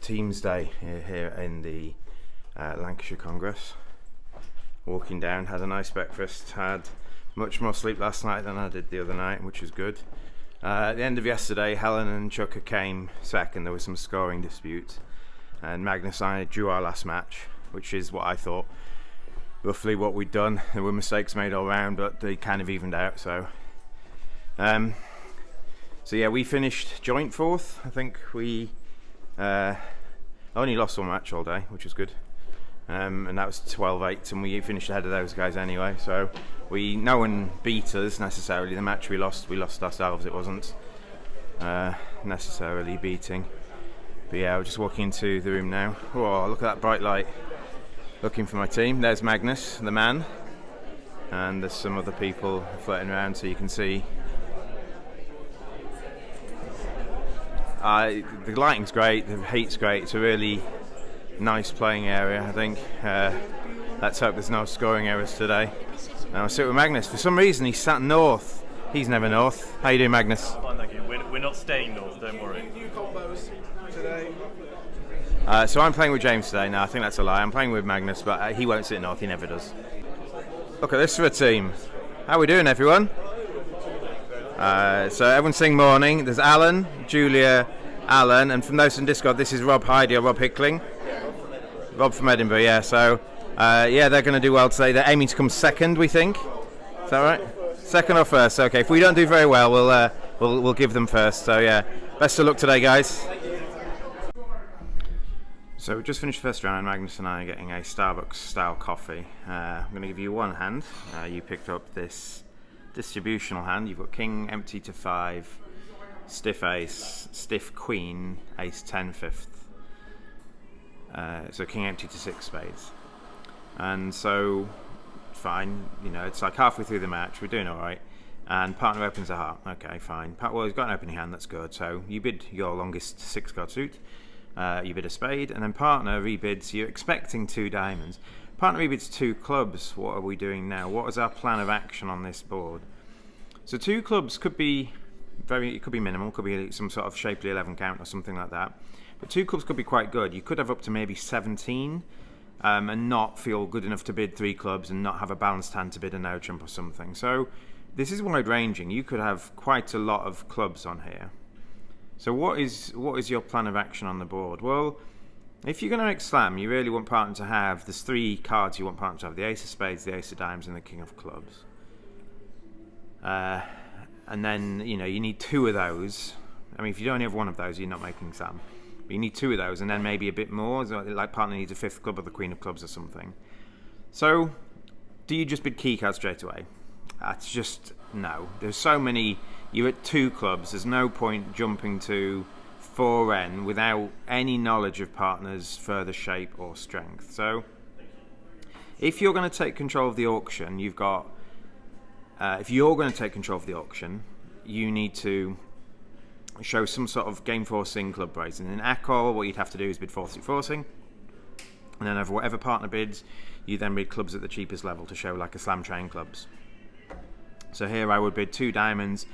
Teams Day here in the Lancashire Congress. Walking down, had a nice breakfast, had much more sleep last night than I did the other night, which was good. At the end of yesterday, Helen and Chucker came second. There was some scoring disputes, and Magnus and I drew our last match, which is what I thought roughly what we'd done. There were mistakes made all round, but they kind of evened out. So yeah, we finished joint fourth. I think we only lost one match all day, which was good. And that was 12-8, and we finished ahead of those guys anyway. So no one beat us necessarily. The match we lost ourselves. It wasn't necessarily beating. But yeah, we're just walking into the room now. Oh, look at that bright light. Looking for my team. There's Magnus, the man, and there's some other people floating around, so you can see. The lighting's great, the heat's great. It's a really nice playing area, I think. Let's hope there's no scoring errors today. Now I'll sit with Magnus. For some reason he's sat north. He's never north. How you doing, Magnus? Fine, thank you. We're not staying north, don't worry. New combos today. So I'm playing with James today. No, I think that's a lie. I'm playing with Magnus, but he won't sit north. He never does. Look at this for a team. How we doing, everyone? So everyone's saying morning. There's Alan, Julia, Alan, and from those in Discord, this is Rob Heidi or Rob Hickling. Rob from Edinburgh, yeah. So yeah, they're going to do well today. They're aiming to come second, we think. Is that right? Second or first? Okay. If we don't do very well, we'll give them first. So yeah, best of luck today, guys. So we just finished the first round. Magnus and I are getting a Starbucks-style coffee. I'm going to give you one hand. You picked up this distributional hand. You've got king empty to 5, stiff ace, stiff queen, ace 10 fifth. So king empty to 6 spades. And so, fine, you know, it's like halfway through the match, we're doing alright. And partner opens a heart. Okay, fine. Well, he's got an opening hand, that's good. So you bid your longest 6-card suit. You bid a spade, and then partner rebids. You're expecting 2 diamonds. Partner rebids 2 clubs. What are we doing now? What is our plan of action on this board? So 2 clubs could be minimal, could be some sort of shapely 11 count or something like that. But 2 clubs could be quite good. You could have up to maybe 17 and not feel good enough to bid 3 clubs and not have a balanced hand to bid a no trump or something. So this is wide ranging. You could have quite a lot of clubs on here. So what is your plan of action on the board? Well, if you're going to make slam, you really want partner to have, there's 3 cards you want partner to have: the ace of spades, the ace of diamonds, and the king of clubs. And then, you know, you need 2 of those. I mean, if you only have 1 of those, you're not making slam. But you need 2 of those, and then maybe a bit more. So like partner needs a 5th club or the queen of clubs or something. So, do you just bid key cards straight away? That's just, no. There's so many. You're at 2 clubs. There's no point jumping to 4N without any knowledge of partner's further shape or strength. So, if you're going to take control of the auction, you've got. If you're going to take control of the auction, you need to show some sort of game forcing club raising. In ACOL, what you'd have to do is bid forcing, and then over whatever partner bids, you then bid clubs at the cheapest level to show like a slam train clubs. So here I would bid 2 diamonds,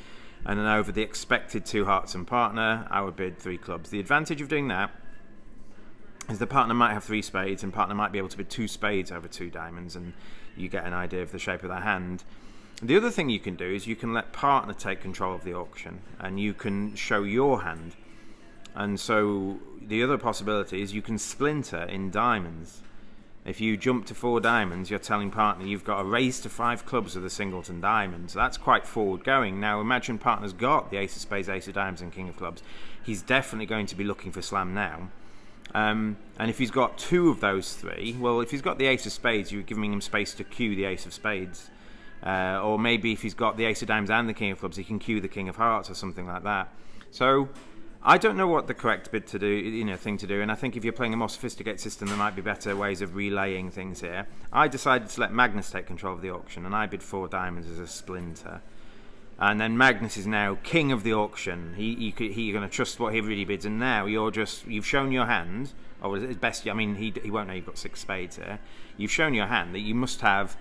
and then over the expected 2 hearts and partner, I would bid 3 clubs. The advantage of doing that is the partner might have 3 spades, and partner might be able to bid 2 spades over 2 diamonds, and you get an idea of the shape of their hand. The other thing you can do is you can let partner take control of the auction, and you can show your hand. And so the other possibility is you can splinter in diamonds. If you jump to 4 diamonds, you're telling partner you've got a raise to 5 clubs with a singleton diamond. So that's quite forward going. Now imagine partner's got the ace of spades, ace of diamonds, and king of clubs. He's definitely going to be looking for slam now. And if he's got 2 of those 3, well, if he's got the ace of spades, you're giving him space to cue the ace of spades. Or maybe if he's got the ace of diamonds and the king of clubs, he can cue the king of hearts or something like that. So I don't know what the correct thing to do, and I think if you're playing a more sophisticated system, there might be better ways of relaying things here. I decided to let Magnus take control of the auction, and I bid 4 diamonds as a splinter. And then Magnus is now king of the auction. You're going to trust what he really bids, and now you've shown your hand, or at best, I mean, he won't know you've got 6 spades here. You've shown your hand that you must have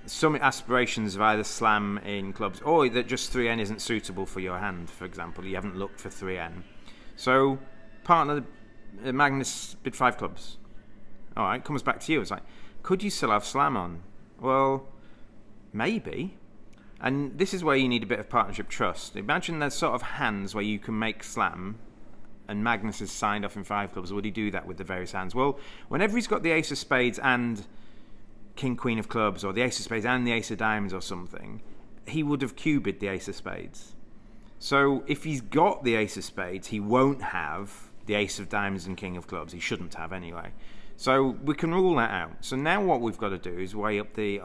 some aspirations of either slam in clubs, or that just 3N isn't suitable for your hand, for example. You haven't looked for 3N. So partner Magnus bid 5 clubs. All right, comes back to you. It's like, could you still have slam on? Well, maybe. And this is where you need a bit of partnership trust. Imagine there's sort of hands where you can make slam, and Magnus has signed off in 5 clubs. Would he do that with the various hands? Well, whenever he's got the ace of spades and king, queen of clubs, or the ace of spades and the ace of diamonds or something, he would have cubed the ace of spades. So if he's got the ace of spades, he won't have the ace of diamonds and king of clubs. He shouldn't have anyway. So we can rule that out. So now what we've got to do is weigh up the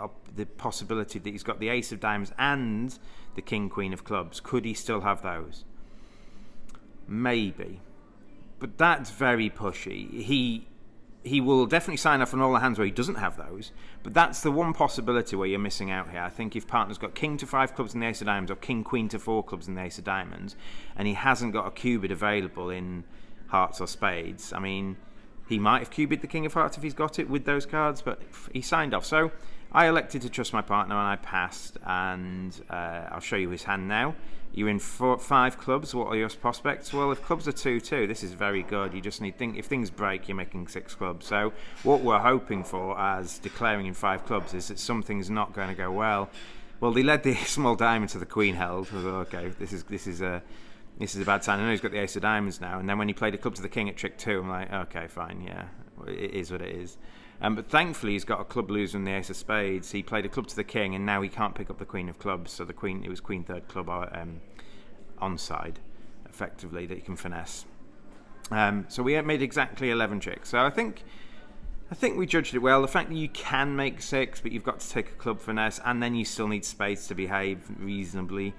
possibility that he's got the ace of diamonds and the king, queen of clubs. Could he still have those? Maybe. But that's very pushy. He will definitely sign off on all the hands where he doesn't have those, but that's the one possibility where you're missing out here. I think if partner's got king to 5 clubs in the ace of diamonds or king, queen to 4 clubs in the ace of diamonds, and he hasn't got a cubed available in hearts or spades, I mean, he might have cubed the king of hearts if he's got it with those cards, but he signed off. So I elected to trust my partner and I passed, and I'll show you his hand now. You're in 5 clubs. What are your prospects? Well, if clubs are 2-2, this is very good. You just need if things break, you're making 6 clubs. So what we're hoping for as declaring in 5 clubs is that something's not going to go well. Well, they led the small diamond to the queen held. I thought, okay, this is a bad sign. I know he's got the ace of diamonds now. And then when he played a club to the king at trick 2, I'm like, okay, fine, yeah, it is what it is. But thankfully, he's got a club loser in the ace of spades. He played a club to the king, and now he can't pick up the queen of clubs. So it was queen 3rd club onside, effectively, that you can finesse. So we made exactly 11 tricks. So I think we judged it well. The fact that you can make 6, but you've got to take a club finesse, and then you still need spades to behave reasonably,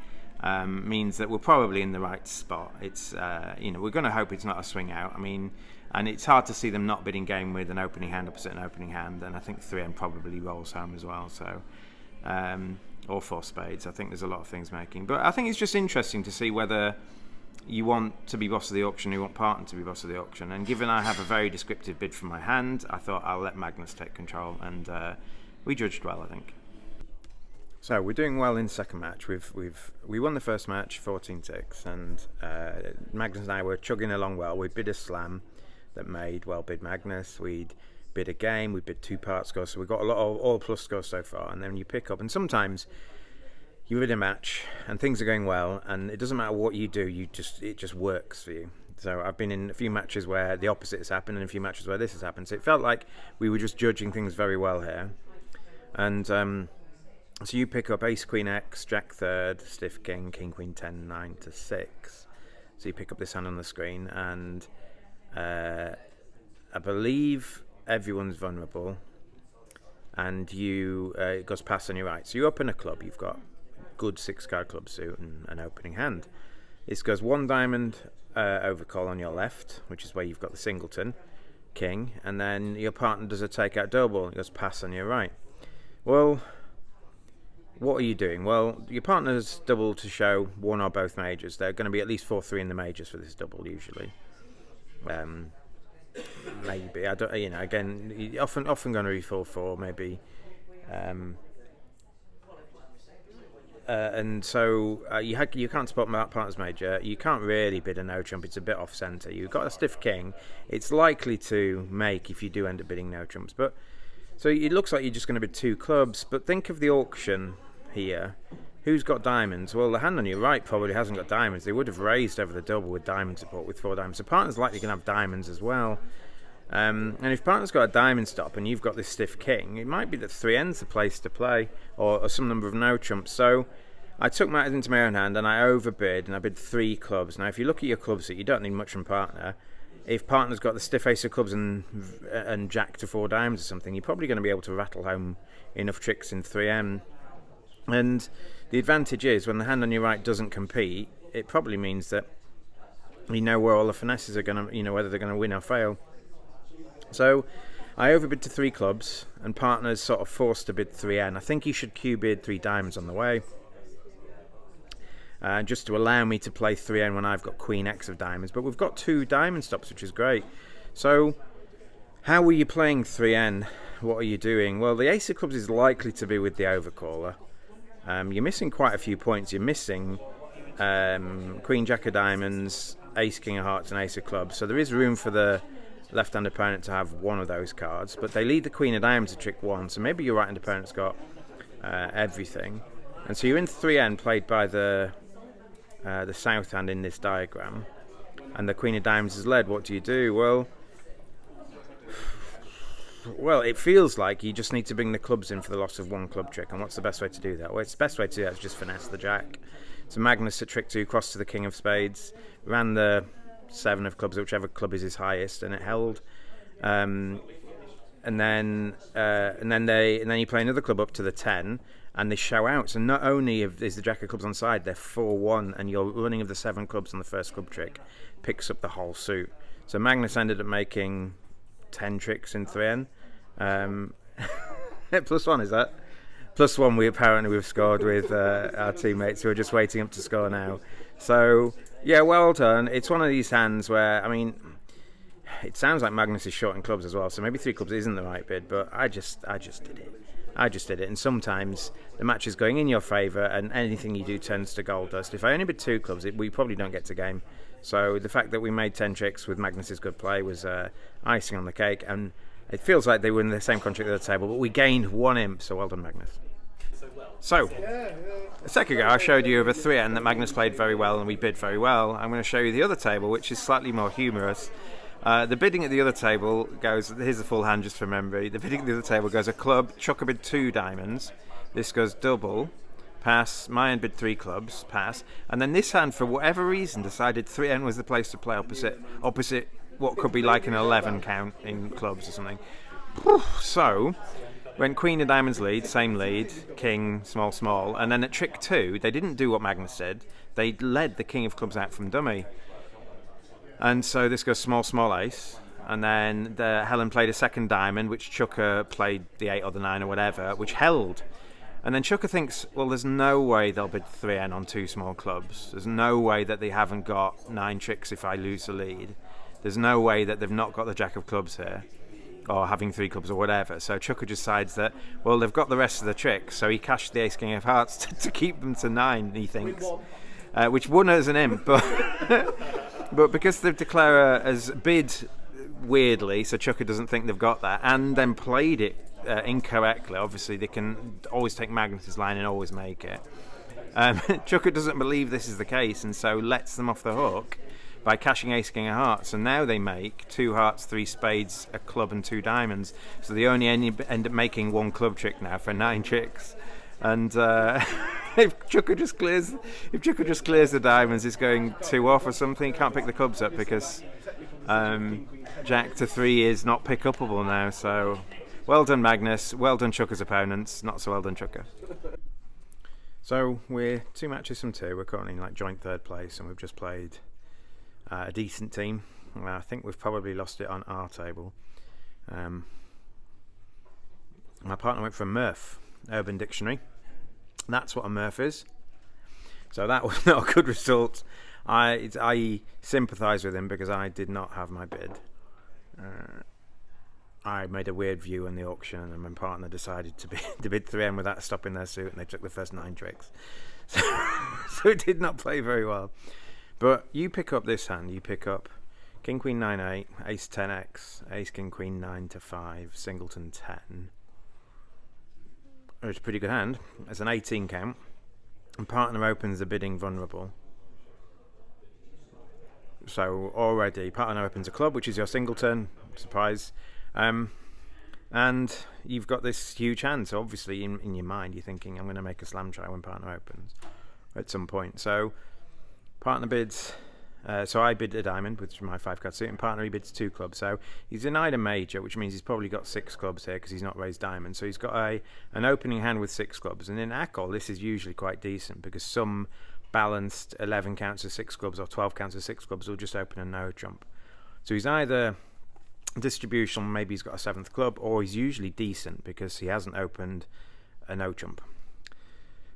means that we're probably in the right spot. It's we're going to hope it's not a swing out. I mean. And it's hard to see them not bidding game with an opening hand opposite an opening hand, and I think 3N probably rolls home as well. So, or 4 spades. I think there's a lot of things making, but I think it's just interesting to see whether you want to be boss of the auction, or you want partner to be boss of the auction. And given I have a very descriptive bid from my hand, I thought I'll let Magnus take control, and we judged well, I think. So we're doing well in second match. We won the first match 14-6, and Magnus and I were chugging along well. We bid a slam that made well bid Magnus. We'd bid a game, we bid 2 part scores, so we got a lot of all plus scores so far. And then you pick up, and sometimes you bid a match and things are going well, and it doesn't matter what you do, it just works for you. So I've been in a few matches where the opposite has happened, and a few matches where this has happened. So it felt like we were just judging things very well here. And so you pick up ace queen x, jack 3rd, stiff king, king queen 10, 9 to 6. So you pick up this hand on the screen, and I believe everyone's vulnerable, and it goes past on your right. So you open a club, you've got good 6-card club suit and an opening hand. This goes 1 diamond overcall on your left, which is where you've got the singleton, king, and then your partner does a takeout double, it goes pass on your right. Well, what are you doing? Well, your partner's double to show 1 or both majors. They're going to be at least 4-3 in the majors for this double usually. Maybe I don't. Again, often going to be 4-4 maybe. And so you can't spot partner's major. You can't really bid a no trump. It's a bit off centre. You've got a stiff king. It's likely to make if you do end up bidding no trumps. But so it looks like you're just going to bid 2 clubs. But think of the auction here. Who's got diamonds? Well, the hand on your right probably hasn't got diamonds. They would have raised over the double with diamond support with 4 diamonds. So partner's likely going to have diamonds as well. And if partner's got a diamond stop and you've got this stiff king, it might be that 3N's the place to play, or some number of no trumps. So I took matters into my own hand and I overbid, and I bid 3 clubs. Now, if you look at your club set, you don't need much from partner. If partner's got the stiff ace of clubs and jack to 4 diamonds or something, you're probably going to be able to rattle home enough tricks in 3N. And the advantage is when the hand on your right doesn't compete, it probably means that you know where all the finesses are going to, whether they're going to win or fail. So I overbid to 3 clubs, and partner's sort of forced to bid 3N. I think he should Q-bid 3 diamonds on the way, just to allow me to play 3N when I've got queen X of diamonds. But we've got 2 diamond stops, which is great. So how are you playing 3N? What are you doing? Well, the ace of clubs is likely to be with the overcaller. You're missing quite a few points. You're missing queen jack of diamonds, ace king of hearts, and ace of clubs. So there is room for the left-hand opponent to have one of those cards, but they lead the Queen of Diamonds to trick 1, so maybe your right-hand opponent's got everything. And so you're in 3N played by the south hand in this diagram, and the Queen of Diamonds is led. What do you do? Well, it feels like you just need to bring the clubs in for the loss of 1 club trick. And what's the best way to do that? Well, the best way to do that is just finesse the jack. So Magnus at trick 2, crossed to the King of Spades, ran the 7 of clubs, whichever club is his highest, and it held. And then you play another club up to the 10, and they show out. So not only is the jack of clubs on side, they're 4-1, and your running of the 7 clubs on the first club trick picks up the whole suit. So Magnus ended up making 10 tricks in 3N. +1 is that? +1 we've scored with our teammates who are just waiting up to score now. So yeah, well done. It's one of these hands where, I mean, it sounds like Magnus is short in clubs as well, so maybe 3 clubs isn't the right bid, but I just did it. And sometimes the match is going in your favour, and anything you do turns to gold dust. If I only bid 2 clubs, we probably don't get to game. So the fact that we made 10 tricks with Magnus's good play was icing on the cake, and it feels like they were in the same contract at the table, but we gained 1 imp, so well done, Magnus. So, a second ago I showed you of a 3N that Magnus played very well and we bid very well. I'm going to show you the other table, which is slightly more humorous. The bidding at the other table goes, here's the full hand just for memory, the bidding at the other table goes a club, Chuck bid 2 diamonds, this goes double, pass, my hand bid 3 clubs, pass, and then this hand, for whatever reason, decided 3N was the place to play opposite what could be like an 11 count in clubs or something. So, when Queen of Diamonds lead, same lead, King, small, small, and then at trick 2, they didn't do what Magnus did, they led the King of clubs out from dummy. And so this goes small, small, ace, and then Helen played a second diamond, which Chucker played the 8 or the 9 or whatever, which held. And then Chucker thinks, well, there's no way they'll bid 3N on 2 small clubs. There's no way that they haven't got 9 tricks if I lose the lead. There's no way that they've not got the jack of clubs here, or having 3 clubs or whatever. So Chucker decides that, well, they've got the rest of the tricks, so he cashed the ace king of hearts to keep them to 9, he thinks. Which won as an imp, but but because they've declared as bid weirdly, so Chucker doesn't think they've got that, and then played it incorrectly. Obviously, they can always take Magnus's line and always make it. Chucker doesn't believe this is the case, and so lets them off the hook by cashing ace king of hearts, and now they make 2 hearts, 3 spades, a club and 2 diamonds, so they only end up making 1 club trick now for 9 tricks. And if Chucker just clears the diamonds, it's going 2 off or something. Can't pick the clubs up because jack to 3 is not pick upable now. So well done, Magnus, well done Chucker's opponents, not so well done Chucker. So we're 2 matches from 2. We're currently in like joint 3rd place, and we've just played a decent team. I think we've probably lost it on our table. My partner went for a Murph, Urban Dictionary. That's what a Murph is. So that was not a good result. I sympathise with him because I did not have my bid. I made a weird view in the auction, and my partner decided to bid 3M without stopping their suit, and they took the first 9 tricks. So it did not play very well. But you pick up this hand. You pick up King Queen 9-8, Ace 10x, Ace King Queen 9-5, Singleton 10. It's a pretty good hand. It's an 18 count, and partner opens the bidding vulnerable. So already partner opens a club, which is your Singleton. Surprise. And you've got this huge hand. So obviously in your mind you're thinking, I'm going to make a slam try when partner opens at some point. So partner bids. So I bid a diamond, which is my 5 card suit, and partner he bids 2 clubs. So he's denied a major, which means he's probably got 6 clubs here because he's not raised diamonds. So he's got an opening hand with 6 clubs. And in ACOL, this is usually quite decent because some balanced 11 counts of 6 clubs or 12 counts of 6 clubs will just open a no trump. So he's either distributional, maybe he's got a 7th club, or he's usually decent because he hasn't opened a no trump.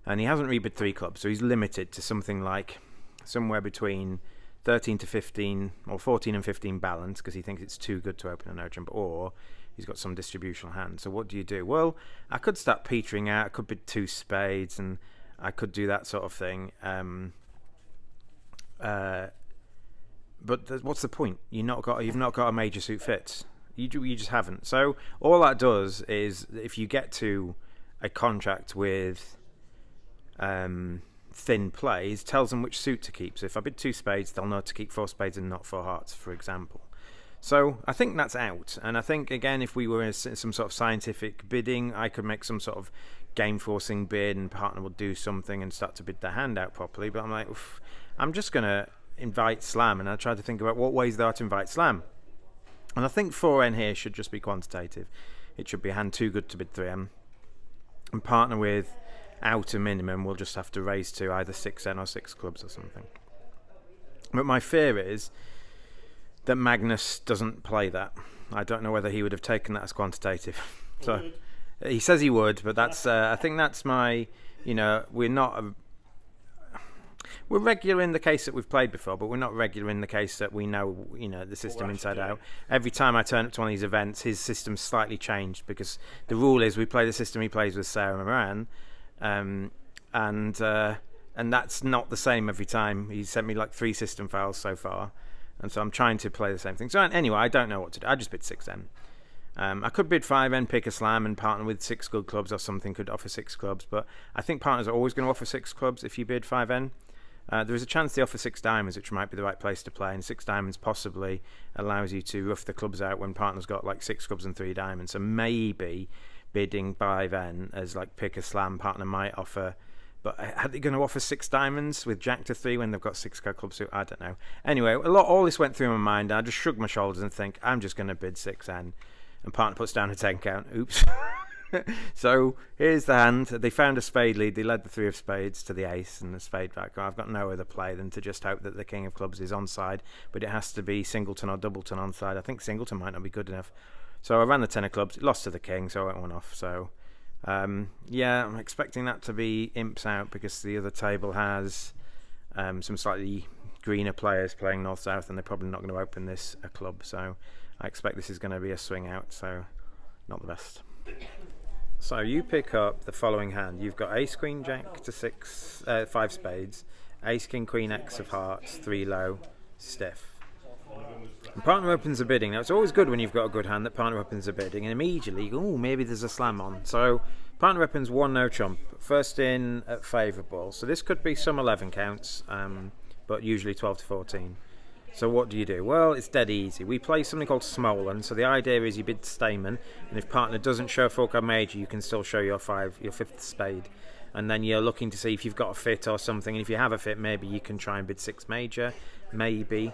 And he hasn't rebid 3 clubs, so he's limited to something like somewhere between 13 to 15 or 14 and 15 balance because he thinks it's too good to open a no trump, or he's got some distributional hand. So what do you do? Well, I could start petering out. I could bid 2 spades, and I could do that sort of thing. But what's the point? You've not got a major suit fits. You just haven't. So all that does is, if you get to a contract with thin plays, tells them which suit to keep. So if I bid 2 spades, they'll know to keep 4 spades and not 4 hearts, for example. So I think that's out. And I think, again, if we were in some sort of scientific bidding, I could make some sort of game forcing bid and partner would do something and start to bid their hand out properly. But I'm like, I'm just going to invite slam. And I tried to think about what ways there are to invite slam. And I think 4N here should just be quantitative. It should be a hand too good to bid 3M. And partner with out a minimum, we'll just have to raise to either 6N or 6 clubs or something. But my fear is that Magnus doesn't play that. I don't know whether he would have taken that as quantitative. So he says he would, but that's I think that's my, we're regular in the case that we've played before, but we're not regular in the case that we know, the system inside out. Every time I turn up to one of these events, his system's slightly changed, because the rule is we play the system he plays with Sarah Moran, and that's not the same every time. He sent me like 3 system files so far, and so I'm trying to play the same thing. So anyway, I don't know what to do. I just bid 6N. I could bid 5N, pick a slam, and partner with 6 good clubs or something, could offer 6 clubs, but I think partners are always going to offer 6 clubs if you bid 5N. There is a chance they offer 6 diamonds, which might be the right place to play, and 6 diamonds possibly allows you to rough the clubs out when partner's got like 6 clubs and 3 diamonds. So maybe bidding 5N as like pick a slam, partner might offer. But are they going to offer 6 diamonds with jack to 3 when they've got 6 club suit? I don't know. Anyway, all this went through my mind, and I just shrugged my shoulders and think, I'm just going to bid 6N. And partner puts down a 10 count. Oops. So here's the hand. They found a spade lead. They led the 3 of spades to the ace and the spade back. I've got no other play than to just hope that the king of clubs is onside, but it has to be singleton or doubleton onside. I think singleton might not be good enough. So I ran the 10 of clubs, lost to the king, so I went 1 off. So yeah, I'm expecting that to be imps out, because the other table has some slightly greener players playing north-south, and they're probably not going to open this a club. So I expect this is going to be a swing out, so not the best. So you pick up the following hand. You've got ace, queen, jack to 5 spades, ace, king, queen, X of hearts, 3 low, stiff. And partner opens a bidding. Now, it's always good when you've got a good hand that partner opens a bidding, and immediately you go, oh, maybe there's a slam on. So partner opens 1 no trump, first in at favourable. So this could be some 11 counts, but usually 12 to 14. So what do you do? Well, it's dead easy. We play something called Smolin. So the idea is you bid Stamen, and if partner doesn't show a 4-card major, you can still show your 5th spade. And then you're looking to see if you've got a fit or something. And if you have a fit, maybe you can try and bid 6 major, maybe.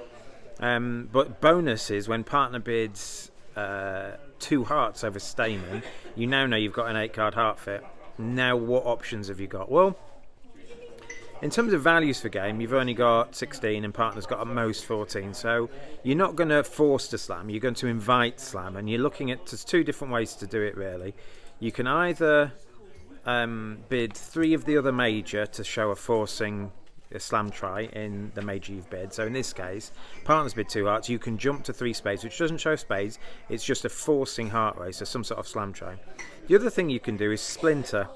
But bonus is when partner bids 2 hearts over Stamen, you now know you've got an 8-card heart fit. Now what options have you got? Well, in terms of values for game, you've only got 16 and partner's got at most 14. So you're not going to force to slam, you're going to invite slam. And you're looking at, there's 2 different ways to do it really. You can either bid 3 of the other major to show a forcing a slam try in the major you've bid. So in this case, partner's bid 2 hearts, you can jump to 3 spades, which doesn't show spades, it's just a forcing heart race, so some sort of slam try. The other thing you can do is splinter.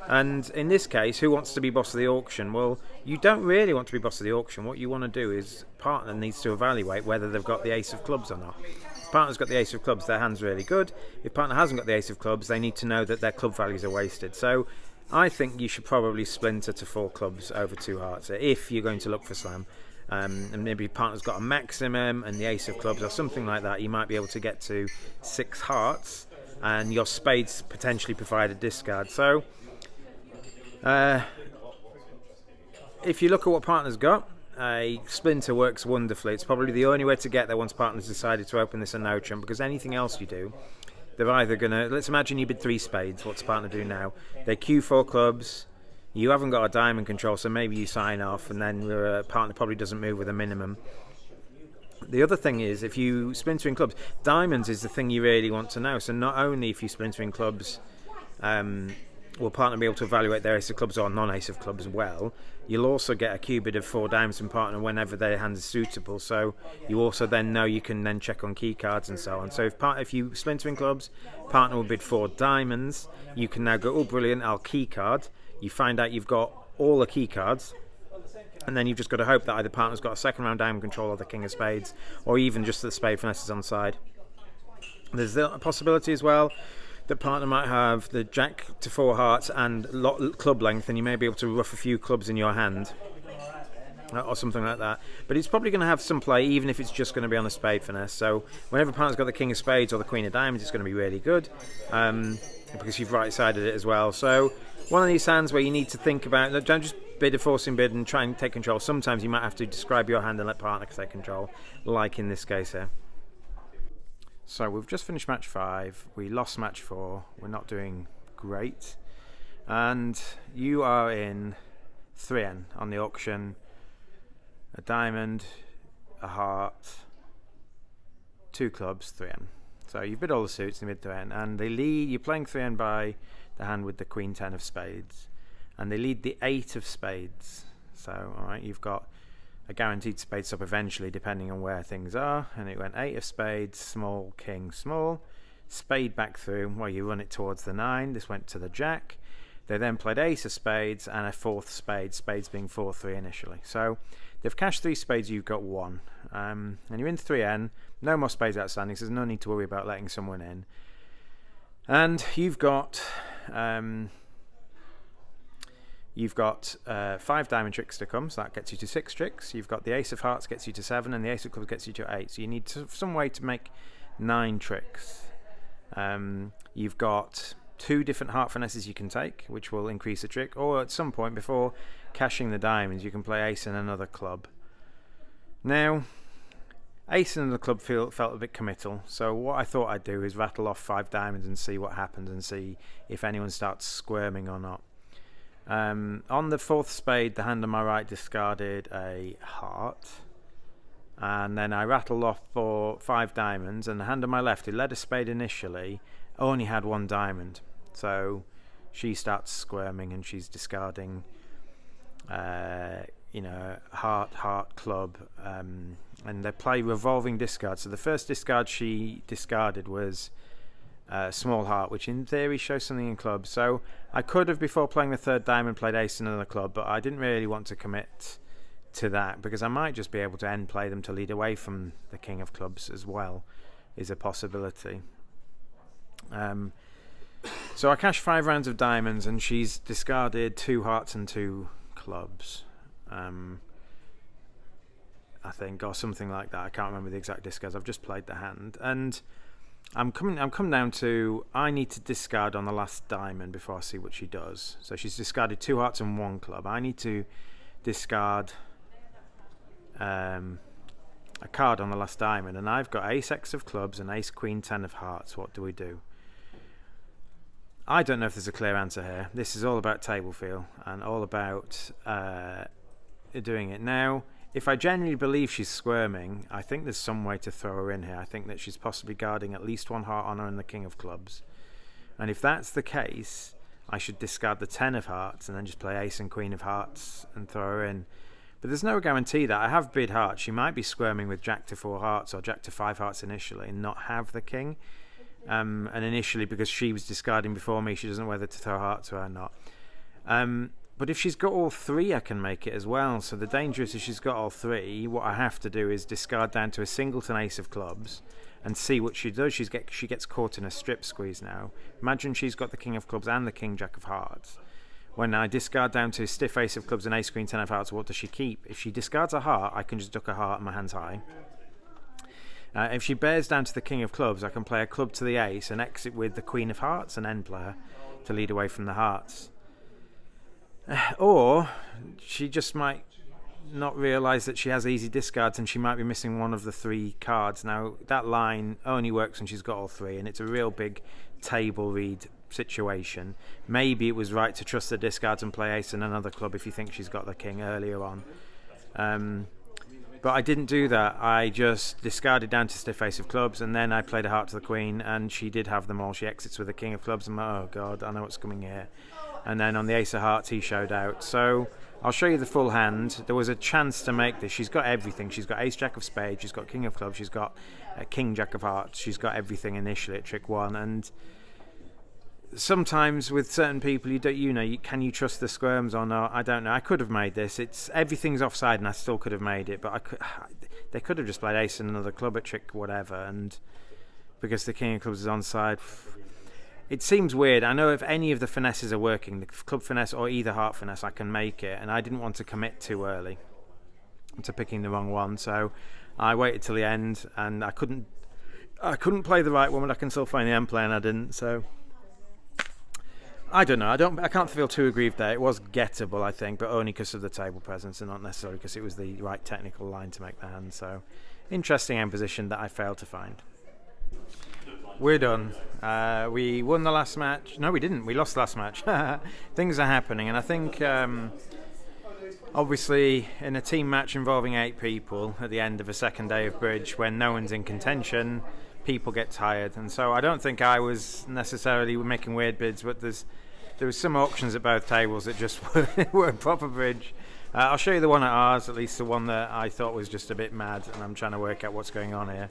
And in this case, who wants to be boss of the auction? Well, you don't really want to be boss of the auction. What you want to do is partner needs to evaluate whether they've got the ace of clubs or not. If partner's got the ace of clubs, their hand's really good. If partner hasn't got the ace of clubs, they need to know that their club values are wasted. So I think you should probably splinter to 4 clubs over 2 hearts if you're going to look for slam. And maybe partner's got a maximum and the ace of clubs or something like that. You might be able to get to 6 hearts, and your spades potentially provide a discard. So if you look at what partner's got, a splinter works wonderfully. It's probably the only way to get there once partner's decided to open this a no trump, because anything else you do, they're either going to, let's imagine you bid 3 spades. What's partner do now? They queue 4 clubs. You haven't got a diamond control, so maybe you sign off, and then your partner probably doesn't move with a minimum. The other thing is, if you splinter in clubs, diamonds is the thing you really want to know. So not only if you splinter in clubs, will partner be able to evaluate their ace of clubs or non-ace of clubs well, you'll also get a queue bid of 4 diamonds from partner whenever their hand is suitable. So you also then know you can then check on key cards and so on. So if you splinter in clubs, partner will bid 4 diamonds. You can now go, oh brilliant, I'll key card. You find out you've got all the key cards, And then you've just got to hope that either partner's got a second round diamond control or the king of spades, or even just the spade finesse is on side. There's the possibility as well that partner might have the jack to 4 hearts and club length, and you may be able to rough a few clubs in your hand or something like that. But it's probably going to have some play, even if it's just going to be on a spade finesse. So whenever partner's got the king of spades or the queen of diamonds, it's going to be really good, because you've right-sided it as well. So one of these hands where you need to think about, don't just bid a forcing bid and try and take control. Sometimes you might have to describe your hand and let partner take control, like in this case here. So we've just finished match 5. We lost match 4. We're not doing great. And you are in 3N on the auction. A diamond, a heart, 2 clubs, 3N. So you've bid all the suits in mid 3N, and they lead. You're playing 3N by the hand with the queen 10 of spades, and they lead the 8 of spades. So all right, you've got a guaranteed spades up eventually, depending on where things are. And it went 8 of spades, small, king, small, spade back through. Well, you run it towards the 9. This went to the jack. They then played ace of spades and a 4th spade, spades being 4-3 initially. So they've cashed 3 spades, you've got 1. And you're in 3N, no more spades outstanding, so there's no need to worry about letting someone in. And you've got 5 diamond tricks to come, so that gets you to 6 tricks. You've got the ace of hearts gets you to 7, and the ace of clubs gets you to 8. So you need some way to make 9 tricks. You've got 2 different heart finesses you can take, which will increase the trick, or at some point before cashing the diamonds you can play ace and another club. Now ace and another club felt a bit committal, so what I thought I'd do is rattle off 5 diamonds and see what happens, and see if anyone starts squirming or not. On the 4th spade, the hand on my right discarded a heart, and then I rattled off for 5 diamonds, and the hand on my left, who led a spade initially, only had 1 diamond. So she starts squirming, and she's discarding heart, club, and they play revolving discard. So the first discard she discarded was small heart, which in theory shows something in clubs. So I could have, before playing the 3rd diamond, played ace and another club, but I didn't really want to commit to that, because I might just be able to end play them to lead away from the king of clubs as well, is a possibility. So I cashed 5 rounds of diamonds, and she's discarded 2 hearts and 2 clubs, I think, or something like that. I can't remember the exact discards. I've just played the hand, and I'm coming down to, I need to discard on the last diamond before I see what she does. So she's discarded 2 hearts and 1 club. I need to discard a card on the last diamond, and I've got ace x of clubs and ace queen 10 of hearts. What do we do? I don't know if there's a clear answer here. This is all about table feel and all about doing it. Now, if I genuinely believe she's squirming, I think there's some way to throw her in here. I think that she's possibly guarding at least 1 heart on her and the king of clubs. And if that's the case, I should discard the 10 of hearts and then just play ace and queen of hearts and throw her in. But there's no guarantee that. I have bid hearts. She might be squirming with jack to 4 hearts or jack to 5 hearts initially and not have the king. And initially, because she was discarding before me, she doesn't know whether to throw hearts to her or not. But if she's got all 3, I can make it as well. So the danger is, if she's got all 3, what I have to do is discard down to a singleton ace of clubs and see what she does. She gets caught in a strip squeeze now. Imagine she's got the king of clubs and the king jack of hearts. When I discard down to stiff ace of clubs and ace queen 10 of hearts, what does she keep? If she discards a heart, I can just duck a heart and my hand's high. If she bears down to the king of clubs, I can play a club to the ace and exit with the queen of hearts and end player to lead away from the hearts. Or she just might not realise that she has easy discards, and she might be missing one of the 3 cards. Now, that line only works when she's got all 3, and it's a real big table read situation. Maybe it was right to trust the discards and play ace and another club if you think she's got the king earlier on. But I didn't do that. I just discarded down to stiff ace of clubs, and then I played a heart to the queen, and she did have them all. She exits with the king of clubs, and oh god, I know what's coming here. And then on the ace of hearts, he showed out. So I'll show you the full hand. There was a chance to make this. She's got everything. She's got ace jack of spades, she's got king of clubs, she's got king jack of hearts, she's got everything initially at trick 1, and sometimes with certain people, can you trust the squirms or not? I don't know. I could have made this. Everything's offside, and I still could have made it. But they could have just played ace and another club at trick, whatever. And because the king of clubs is onside, it seems weird. I know if any of the finesses are working, the club finesse or either heart finesse, I can make it. And I didn't want to commit too early to picking the wrong one, so I waited till the end, and I couldn't play the right one, but I can still find the end play, and I didn't. So I don't know. I can't feel too aggrieved there. It was gettable, I think, but only because of the table presence and not necessarily because it was the right technical line to make the hand. So interesting end position that I failed to find. We're done. We won the last match. No, we didn't. We lost the last match. Things are happening, and I think obviously in a team match involving 8 people at the end of a second day of bridge, when no one's in contention, people get tired. And so I don't think I was necessarily making weird bids, but there was some auctions at both tables that just weren't proper bridge. I'll show you the one at ours, at least the one that I thought was just a bit mad, and I'm trying to work out what's going on here.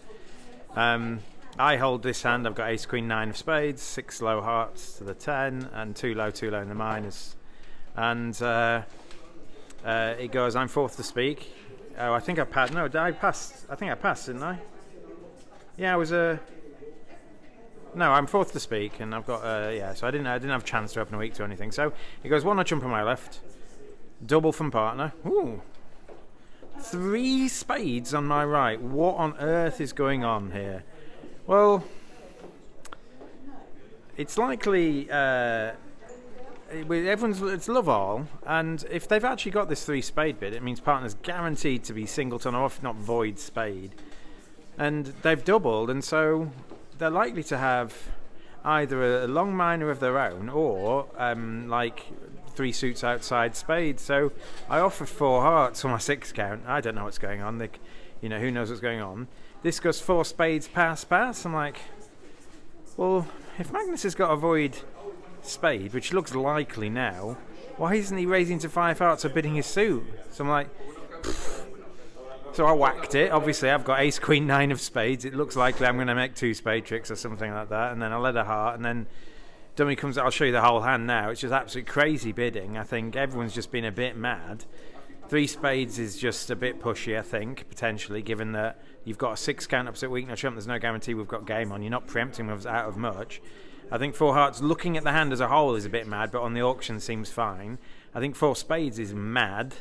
I hold this hand. I've got ace, queen, 9 of spades, 6 low hearts to the 10, and 2 low in the minors. And it goes, I'm fourth to speak. Oh, I think I passed. No, I passed. I think I passed, didn't I? Yeah, I was No, I'm fourth to speak, and I've got so I didn't have a chance to open a week to anything. So it goes 1 notch on my left, double from partner. Ooh, 3 spades on my right. What on earth is going on here? Well, it's likely it's love all, and if they've actually got this 3 spade bid, it means partner's guaranteed to be singleton or if not void spade, and they've doubled, and so they're likely to have either a long minor of their own or like 3 suits outside spades. So I offered 4 hearts for my 6 count. I don't know what's going on. Who knows what's going on. This goes 4 spades, pass. I'm like, well, if Magnus has got a void spade, which looks likely now, why isn't he raising to 5 hearts or bidding his suit? So I'm like, pfft. So I whacked it. Obviously, I've got ace, queen, 9 of spades. It looks likely I'm going to make 2 spade tricks or something like that, and then I let a heart, and then dummy comes out. I'll show you the whole hand now. It's just absolute crazy bidding. I think everyone's just been a bit mad. 3 spades is just a bit pushy, I think, potentially, given that you've got a 6 count opposite weak, no trump. There's no guarantee we've got game on. You're not preempting us out of much. I think 4 hearts, looking at the hand as a whole, is a bit mad, but on the auction seems fine. I think 4 spades is mad.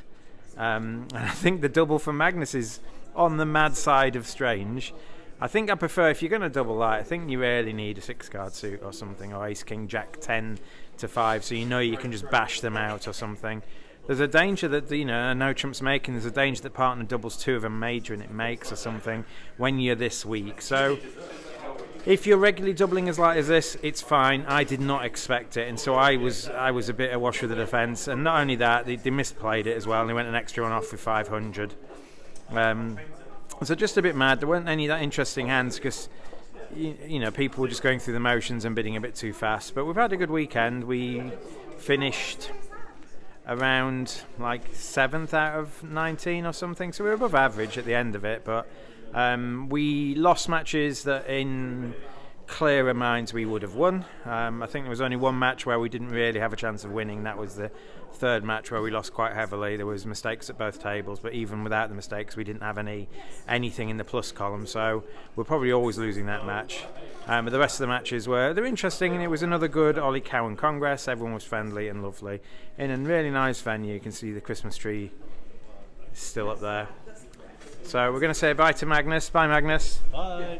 And I think the double for Magnus is on the mad side of strange. I think I prefer, if you're going to double that, I think you really need a 6-card suit or something, or ace, king, jack, 10 to 5, so you can just bash them out or something. There's a danger that, no trump's making, there's a danger that partner doubles 2 of a major and it makes or something when you're this weak. So if you're regularly doubling as light as this, it's fine. I did not expect it, and so I was a bit awash with the defence. And not only that, they misplayed it as well, and they went an extra one off with 500. So just a bit mad. There weren't any that interesting hands because people were just going through the motions and bidding a bit too fast. But we've had a good weekend. We finished around like 7th out of 19 or something, so we were above average at the end of it, but we lost matches that in clearer minds we would have won. I think there was only one match where we didn't really have a chance of winning. That was the 3rd match where we lost quite heavily. There was mistakes at both tables, but even without the mistakes we didn't have anything in the plus column, so we're probably always losing that match. But the rest of the matches they're interesting, and it was another good Ollie Cowan Congress. Everyone was friendly and lovely in a really nice venue. You can see the Christmas tree is still up there. So we're going to say bye to Magnus. Bye, Magnus. Bye.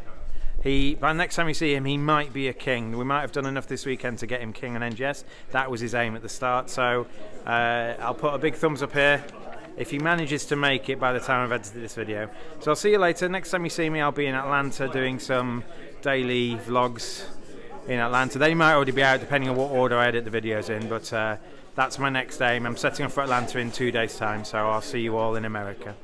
By next time you see him, he might be a king. We might have done enough this weekend to get him king and NGS. That was his aim at the start. So I'll put a big thumbs up here if he manages to make it by the time I've edited this video. So I'll see you later. Next time you see me, I'll be in Atlanta doing some daily vlogs in Atlanta. They might already be out depending on what order I edit the videos in, but that's my next aim. I'm setting off for Atlanta in 2 days' time, so I'll see you all in America.